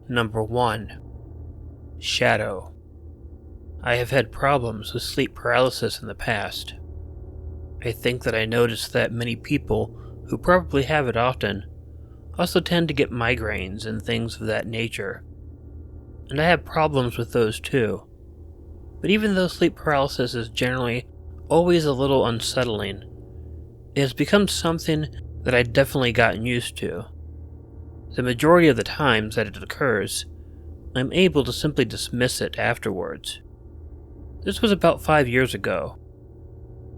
Number 1. Shadow. I have had problems with sleep paralysis in the past. I think that I noticed that many people who probably have it often also tend to get migraines and things of that nature. And I have problems with those too. But even though sleep paralysis is generally always a little unsettling, it has become something that I've definitely gotten used to. The majority of the times that it occurs, I'm able to simply dismiss it afterwards. This was about 5 years ago.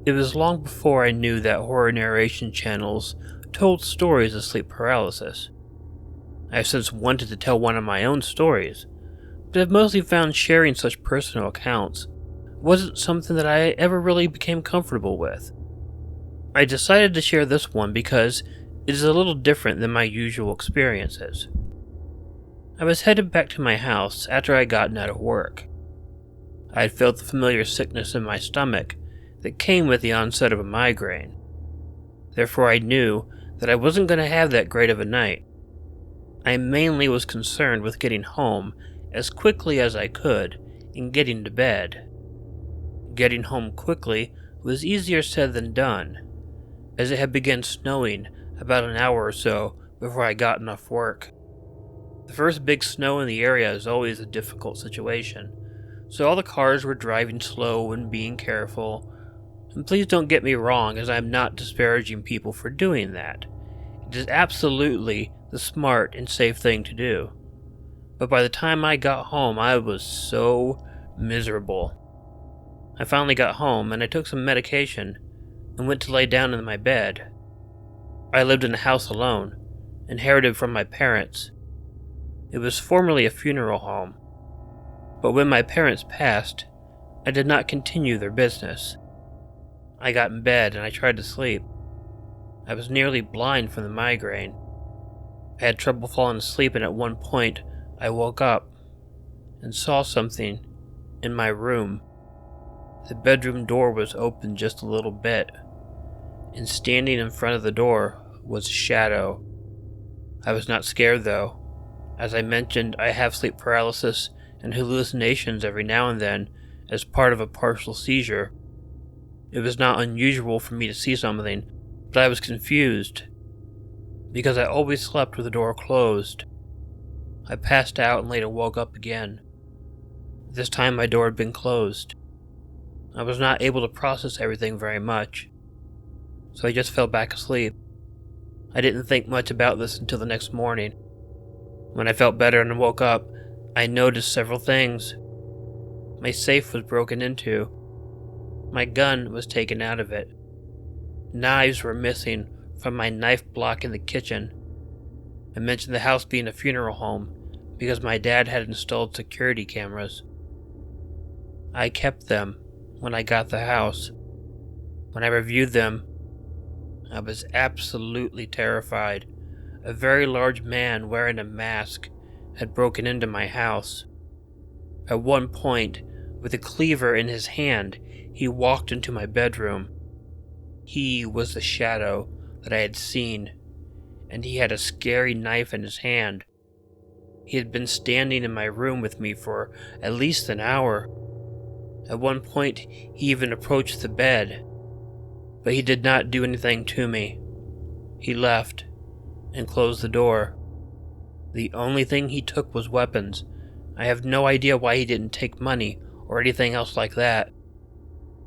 It was long before I knew that horror narration channels told stories of sleep paralysis. I have since wanted to tell one of my own stories, but have mostly found sharing such personal accounts wasn't something that I ever really became comfortable with. I decided to share this one because it is a little different than my usual experiences. I was headed back to my house after I had gotten out of work. I had felt the familiar sickness in my stomach that came with the onset of a migraine. Therefore I knew that I wasn't going to have that great of a night. I mainly was concerned with getting home as quickly as I could and getting to bed. Getting home quickly was easier said than done, as it had begun snowing about an hour or so before I got enough work. The first big snow in the area is always a difficult situation, so all the cars were driving slow and being careful. And please don't get me wrong, as I'm not disparaging people for doing that. It is absolutely the smart and safe thing to do. But by the time I got home, I was so miserable. I finally got home and I took some medication and went to lay down in my bed. I lived in a house alone, inherited from my parents. It was formerly a funeral home, but when my parents passed, I did not continue their business. I got in bed and I tried to sleep. I was nearly blind from the migraine. I had trouble falling asleep, and at one point I woke up and saw something in my room. The bedroom door was open just a little bit, and standing in front of the door was a shadow. I was not scared though. As I mentioned, I have sleep paralysis and hallucinations every now and then as part of a partial seizure. It was not unusual for me to see something, but I was confused because I always slept with the door closed. I passed out and later woke up again. This time my door had been closed. I was not able to process everything very much, so I just fell back asleep. I didn't think much about this until the next morning. When I felt better and woke up, I noticed several things. My safe was broken into. My gun was taken out of it. Knives were missing from my knife block in the kitchen. I mentioned the house being a funeral home because my dad had installed security cameras. I kept them when I got the house. When I reviewed them, I was absolutely terrified. A very large man wearing a mask had broken into my house. At one point, with a cleaver in his hand, he walked into my bedroom. He was the shadow that I had seen, and he had a scary knife in his hand. He had been standing in my room with me for at least an hour. At one point, he even approached the bed, but he did not do anything to me. He left and closed the door. The only thing he took was weapons. I have no idea why he didn't take money or anything else like that.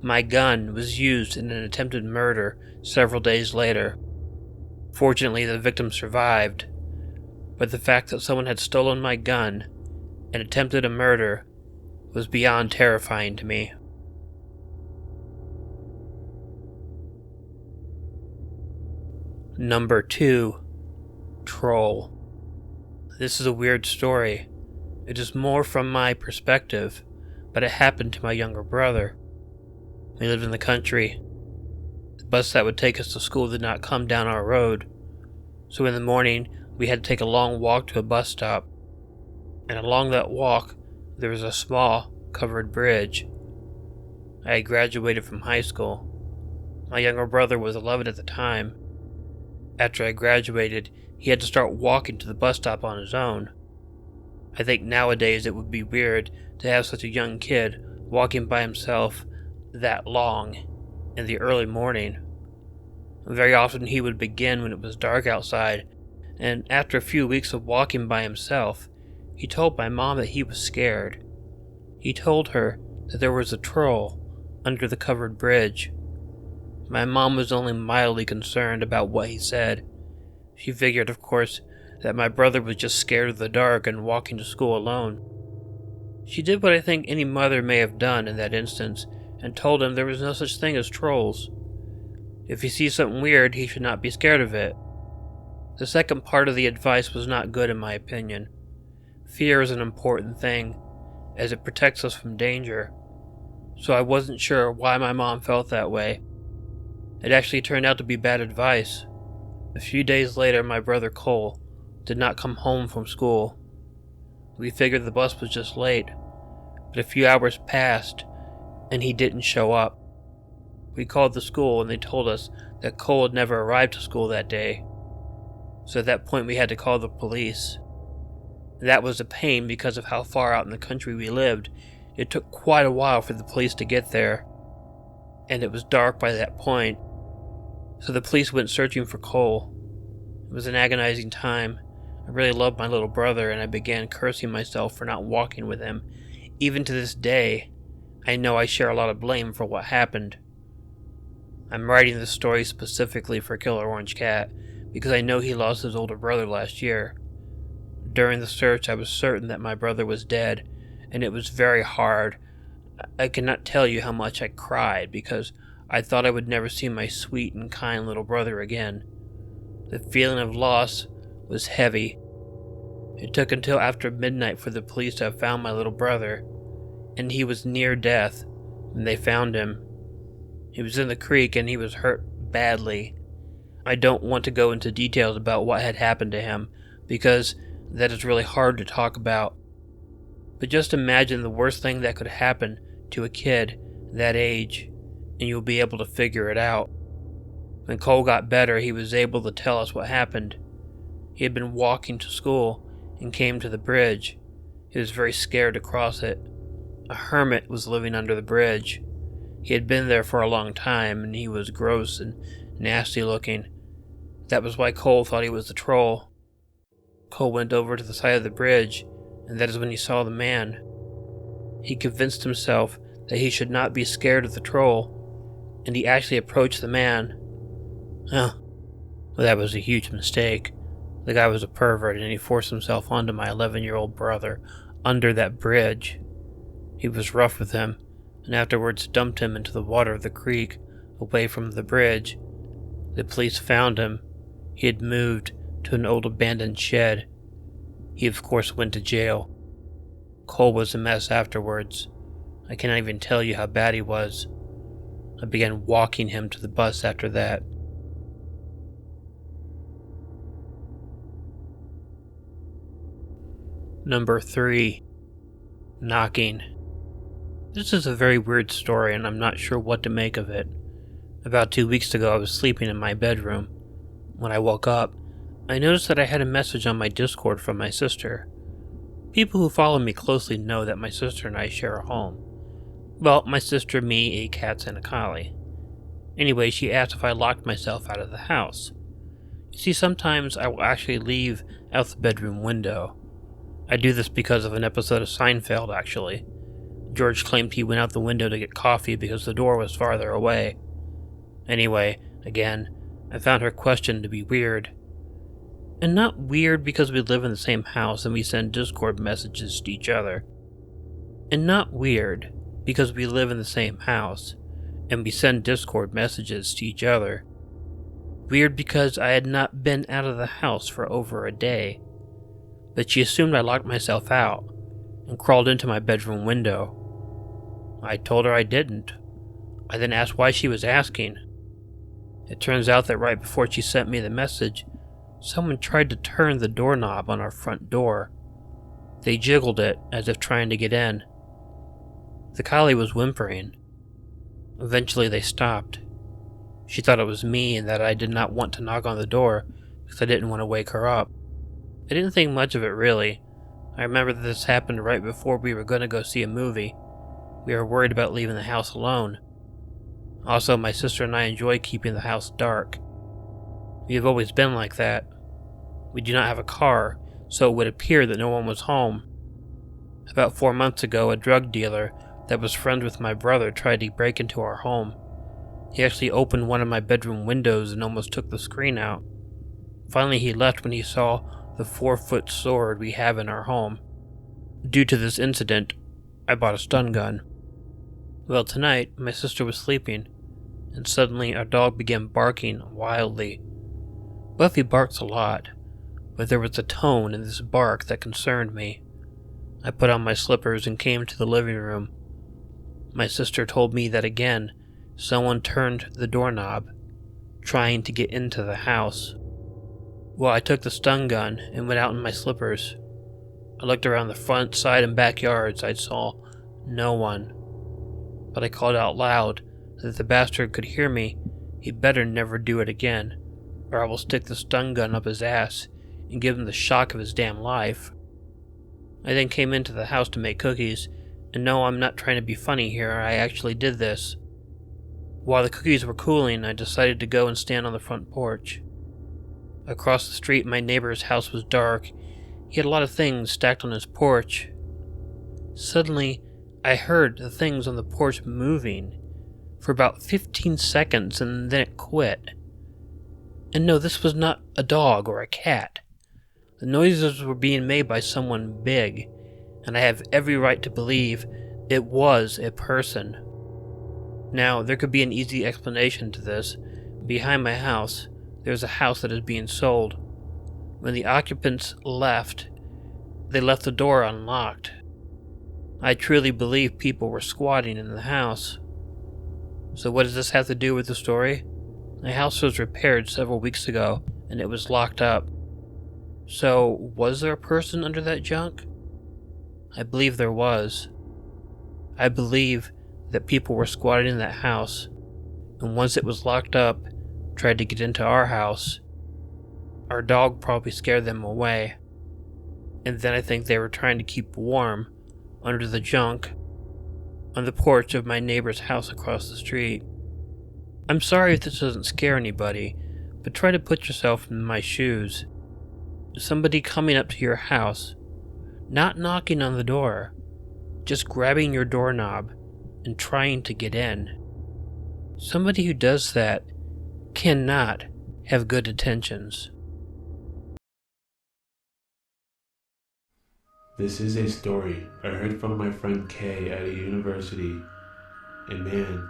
My gun was used in an attempted murder several days later. Fortunately, the victim survived, but the fact that someone had stolen my gun and attempted a murder was beyond terrifying to me. Number 2. Troll. This is a weird story. It is more from my perspective, but it happened to my younger brother. We lived in the country. The bus that would take us to school did not come down our road, so in the morning we had to take a long walk to a bus stop. And along that walk there was a small covered bridge. I had graduated from high school. My younger brother was 11 at the time. After I graduated, he had to start walking to the bus stop on his own. I think nowadays it would be weird to have such a young kid walking by himself that long in the early morning. Very often he would begin when it was dark outside, and after a few weeks of walking by himself, he told my mom that he was scared. He told her that there was a troll under the covered bridge. My mom was only mildly concerned about what he said. She figured, of course, that my brother was just scared of the dark and walking to school alone. She did what I think any mother may have done in that instance, and told him there was no such thing as trolls. If he sees something weird, he should not be scared of it. The second part of the advice was not good in my opinion. Fear is an important thing, as it protects us from danger. So I wasn't sure why my mom felt that way. It actually turned out to be bad advice. A few days later, my brother Cole did not come home from school. We figured the bus was just late, but a few hours passed and he didn't show up. We called the school and they told us that Cole had never arrived to school that day. So at that point we had to call the police. That was a pain because of how far out in the country we lived. It took quite a while for the police to get there, and it was dark by that point. So the police went searching for Cole. It was an agonizing time. I really loved my little brother, and I began cursing myself for not walking with him. Even to this day, I know I share a lot of blame for what happened. I'm writing this story specifically for Killer Orange Cat because I know he lost his older brother last year. During the search, I was certain that my brother was dead, and it was very hard. I cannot tell you how much I cried because I thought I would never see my sweet and kind little brother again. The feeling of loss was heavy. It took until after midnight for the police to have found my little brother, and he was near death when they found him. He was in the creek and he was hurt badly. I don't want to go into details about what had happened to him because that is really hard to talk about. But just imagine the worst thing that could happen to a kid that age, and you'll be able to figure it out. When Cole got better, he was able to tell us what happened. He had been walking to school and came to the bridge. He was very scared to cross it. A hermit was living under the bridge. He had been there for a long time, and he was gross and nasty looking. That was why Cole thought he was the troll. Cole went over to the side of the bridge, and that is when he saw the man. He convinced himself that he should not be scared of the troll, and he actually approached the man. Well, that was a huge mistake. The guy was a pervert, and he forced himself onto my 11-year-old brother under that bridge. He was rough with him, and afterwards dumped him into the water of the creek, away from the bridge. The police found him. He had moved to an old abandoned shed. He of course went to jail. Cole was a mess afterwards. I cannot even tell you how bad he was. I began walking him to the bus after that. Number 3. Knocking. This is a very weird story and I'm not sure what to make of it. About 2 weeks ago I was sleeping in my bedroom. When I woke up, I noticed that I had a message on my Discord from my sister. People who follow me closely know that my sister and I share a home. Well, my sister, me, 8 cats, and a collie. Anyway, she asked if I locked myself out of the house. You see, sometimes I will actually leave out the bedroom window. I do this because of an episode of Seinfeld, actually. George claimed he went out the window to get coffee because the door was farther away. Anyway, again, I found her question to be weird. And not weird because we live in the same house and we send Discord messages to each other. And not weird because we live in the same house and we send Discord messages to each other. Weird because I had not been out of the house for over a day. But she assumed I locked myself out and crawled into my bedroom window. I told her I didn't. I then asked why she was asking. It turns out that right before she sent me the message, someone tried to turn the doorknob on our front door. They jiggled it as if trying to get in. The collie was whimpering. Eventually they stopped. She thought it was me and that I did not want to knock on the door because I didn't want to wake her up. I didn't think much of it really, I remember that this happened right before we were going to go see a movie. We were worried about leaving the house alone. Also, my sister and I enjoy keeping the house dark. We have always been like that. We do not have a car, so it would appear that no one was home. About 4 months ago, a drug dealer that was friends with my brother tried to break into our home. He actually opened one of my bedroom windows and almost took the screen out. Finally, he left when he saw the 4-foot sword we have in our home. Due to this incident, I bought a stun gun. Well, tonight, my sister was sleeping, and suddenly our dog began barking wildly. Buffy barks a lot, but there was a tone in this bark that concerned me. I put on my slippers and came to the living room. My sister told me that again, someone turned the doorknob, trying to get into the house. Well, I took the stun gun and went out in my slippers. I looked around the front, side, and backyards. I saw no one. But I called out loud that if the bastard could hear me, he'd better never do it again, or I will stick the stun gun up his ass and give him the shock of his damn life. I then came into the house to make cookies, and no, I'm not trying to be funny here, I actually did this. While the cookies were cooling, I decided to go and stand on the front porch. Across the street, my neighbor's house was dark. He had a lot of things stacked on his porch. Suddenly, I heard the things on the porch moving for about 15 seconds, and then it quit. And no, this was not a dog or a cat. The noises were being made by someone big, and I have every right to believe it was a person. Now, there could be an easy explanation to this. Behind my house, there's a house that is being sold. When the occupants left, they left the door unlocked. I truly believe people were squatting in the house. So what does this have to do with the story? My house was repaired several weeks ago, and it was locked up. So, was there a person under that junk? I believe there was. I believe that people were squatting in that house, and once it was locked up, tried to get into our house. Our dog probably scared them away. And then I think they were trying to keep warm under the junk on the porch of my neighbor's house across the street. I'm sorry if this doesn't scare anybody, but try to put yourself in my shoes. Somebody coming up to your house, not knocking on the door, just grabbing your doorknob and trying to get in. Somebody who does that cannot have good intentions. This is a story I heard from my friend Kay at a university. A man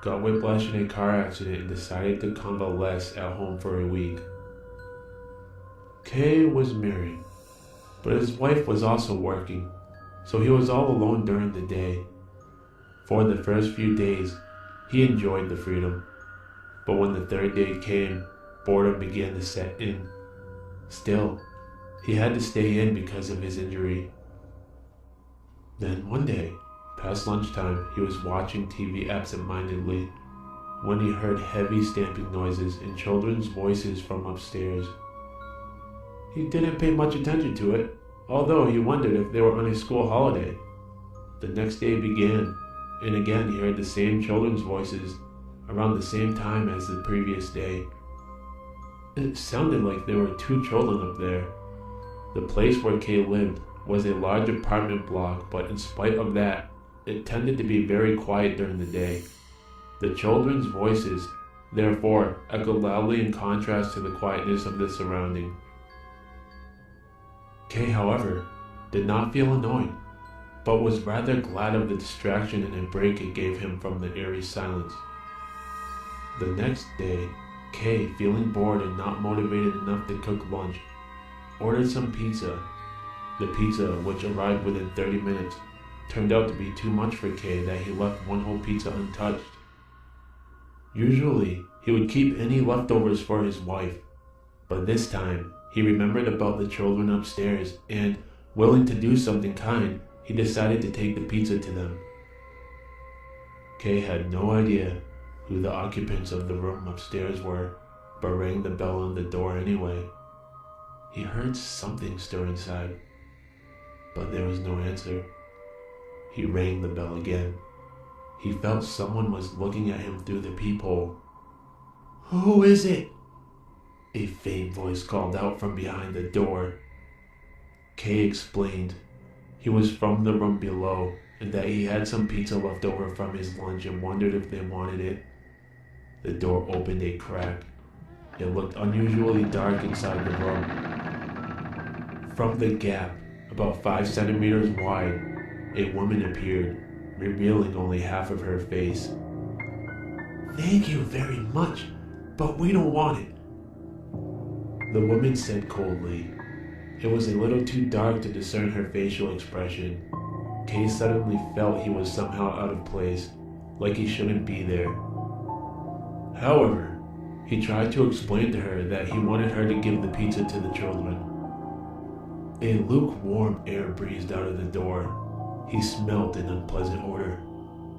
got whiplash in a car accident and decided to convalesce at home for a week. Kay was married, but his wife was also working, so he was all alone during the day. For the first few days, he enjoyed the freedom, but when the third day came, boredom began to set in. Still, he had to stay in because of his injury. Then one day, past lunchtime, he was watching TV absent-mindedly when he heard heavy stamping noises and children's voices from upstairs. He didn't pay much attention to it, although he wondered if they were on a school holiday. The next day began, and again he heard the same children's voices around the same time as the previous day. It sounded like there were 2 children up there. The place where Kay lived was a large apartment block, but in spite of that, it tended to be very quiet during the day. The children's voices, therefore, echoed loudly in contrast to the quietness of the surrounding. Kay, however, did not feel annoyed, but was rather glad of the distraction and a break it gave him from the eerie silence. The next day, Kay, feeling bored and not motivated enough to cook lunch, ordered some pizza. The pizza, which arrived within 30 minutes, turned out to be too much for Kay that he left one whole pizza untouched. Usually, he would keep any leftovers for his wife, but this time, he remembered about the children upstairs and, willing to do something kind, he decided to take the pizza to them. Kay had no idea who the occupants of the room upstairs were, but rang the bell on the door anyway. He heard something stir inside. but there was no answer. He rang the bell again. He felt someone was looking at him through the peephole. "Who is it?" a faint voice called out from behind the door. Kay explained he was from the room below and that he had some pizza left over from his lunch and wondered if they wanted it. The door opened a crack. It looked unusually dark inside the room. From the gap, about 5 centimeters wide, a woman appeared, revealing only half of her face. "Thank you very much, but we don't want it," the woman said coldly. It was a little too dark to discern her facial expression. Kay suddenly felt he was somehow out of place, like he shouldn't be there. However, he tried to explain to her that he wanted her to give the pizza to the children. A lukewarm air breezed out of the door. He smelled an unpleasant odor.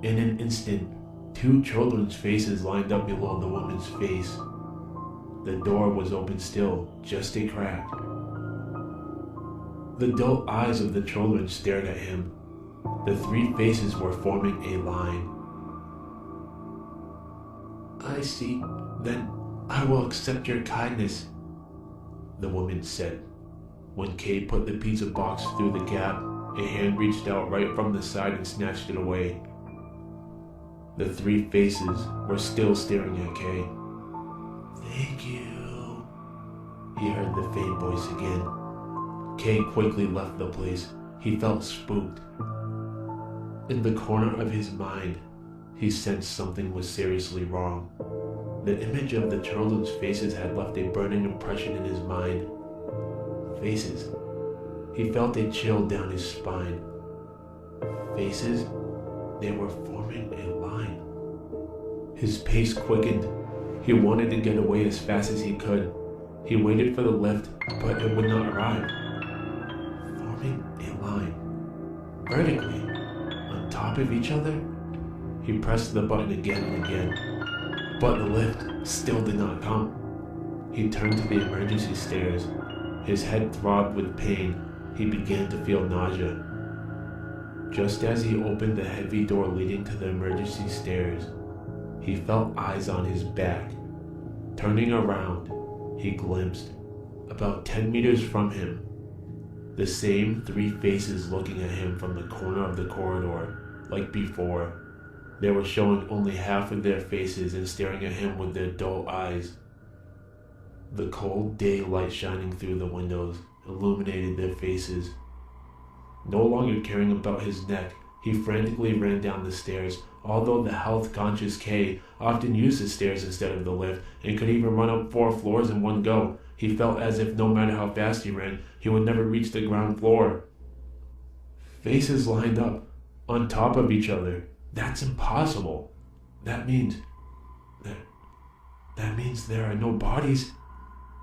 In an instant, 2 children's faces lined up below the woman's face. The door was open still, just a crack. The dull eyes of the children stared at him. The 3 faces were forming a line. "I see. Then I will accept your kindness," the woman said. When Kay put the pizza box through the gap, a hand reached out right from the side and snatched it away. The 3 faces were still staring at Kay. "Thank you," he heard the faint voice again. Kay quickly left the place. He felt spooked. In the corner of his mind, he sensed something was seriously wrong. The image of the children's faces had left a burning impression in his mind. Faces. He felt a chill down his spine. Faces? They were forming a line. His pace quickened. He wanted to get away as fast as he could. He waited for the lift, but it would not arrive. Forming a line. Vertically. On top of each other? He pressed the button again and again. But the lift still did not come. He turned to the emergency stairs. His head throbbed with pain. He began to feel nausea. Just as he opened the heavy door leading to the emergency stairs, he felt eyes on his back. Turning around, he glimpsed, about 10 meters from him, the same 3 faces looking at him from the corner of the corridor, like before. They were showing only half of their faces and staring at him with their dull eyes. The cold daylight shining through the windows illuminated their faces. No longer caring about his neck, he frantically ran down the stairs. Although the health-conscious Kay often used the stairs instead of the lift and could even run up 4 floors in one go, he felt as if no matter how fast he ran, he would never reach the ground floor. Faces lined up, on top of each other. That's impossible. That means there are no bodies.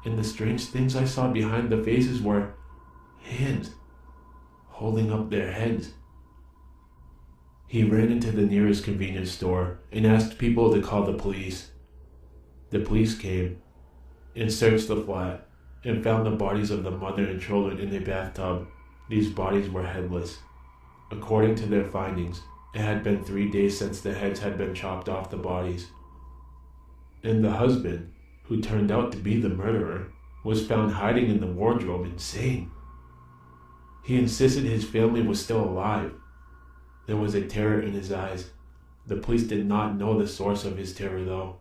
And the strange things I saw behind the faces were hands holding up their heads. He ran into the nearest convenience store and asked people to call the police. The police came and searched the flat and found the bodies of the mother and children in a bathtub. These bodies were headless. According to their findings, it had been 3 days since the heads had been chopped off the bodies. And the husband, who turned out to be the murderer, was found hiding in the wardrobe insane. He insisted his family was still alive. There was a terror in his eyes. The police did not know the source of his terror, though.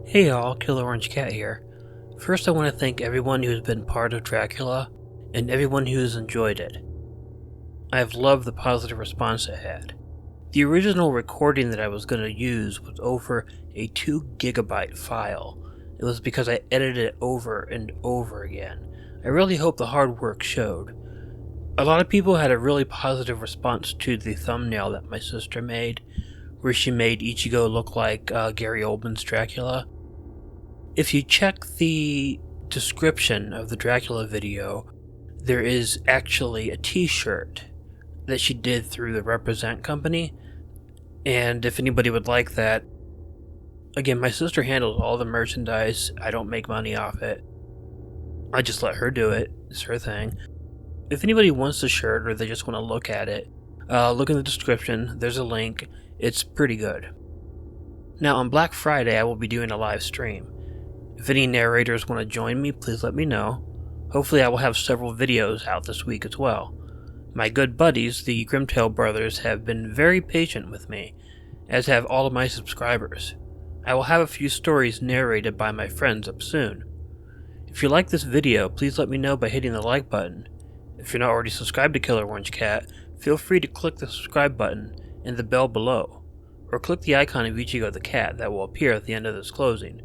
Hey y'all, Killer Orange Cat here. First I want to thank everyone who's been part of Dracula, and everyone who's enjoyed it. I've loved the positive response it had. The original recording that I was going to use was over a 2 gigabyte file. It was because I edited it over and over again. I really hope the hard work showed. A lot of people had a really positive response to the thumbnail that my sister made, where she made Ichigo look like Gary Oldman's Dracula. If you check the description of the Dracula video, there is actually a t-shirt that she did through the Represent company, and if anybody would like that, Again, my sister handles all the merchandise. I don't make money off it. I just let her do it. It's her thing. If anybody wants the shirt or they just want to look at it, look in the description. There's a link. It's pretty good. Now, on Black Friday, I will be doing a live stream. If any narrators want to join me, please let me know. Hopefully, I will have several videos out this week as well. My good buddies, the Grimtale Brothers, have been very patient with me, as have all of my subscribers. I will have a few stories narrated by my friends up soon. If you like this video, please let me know by hitting the like button. If you're not already subscribed to Killer Orange Cat, feel free to click the subscribe button and the bell below, or click the icon of Ichigo the cat that will appear at the end of this closing.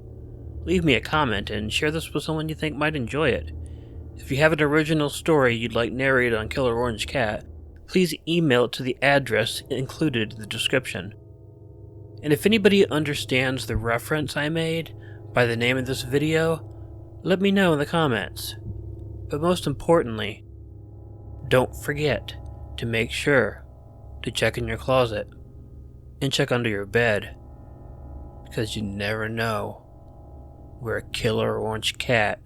Leave me a comment and share this with someone you think might enjoy it. If you have an original story you'd like narrated on Killer Orange Cat, please email it to the address included in the description. And if anybody understands the reference I made by the name of this video, let me know in the comments. But most importantly, don't forget to make sure to check in your closet and check under your bed, because you never know where a Killer Orange Cat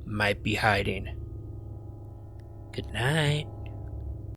might be hiding. Good night.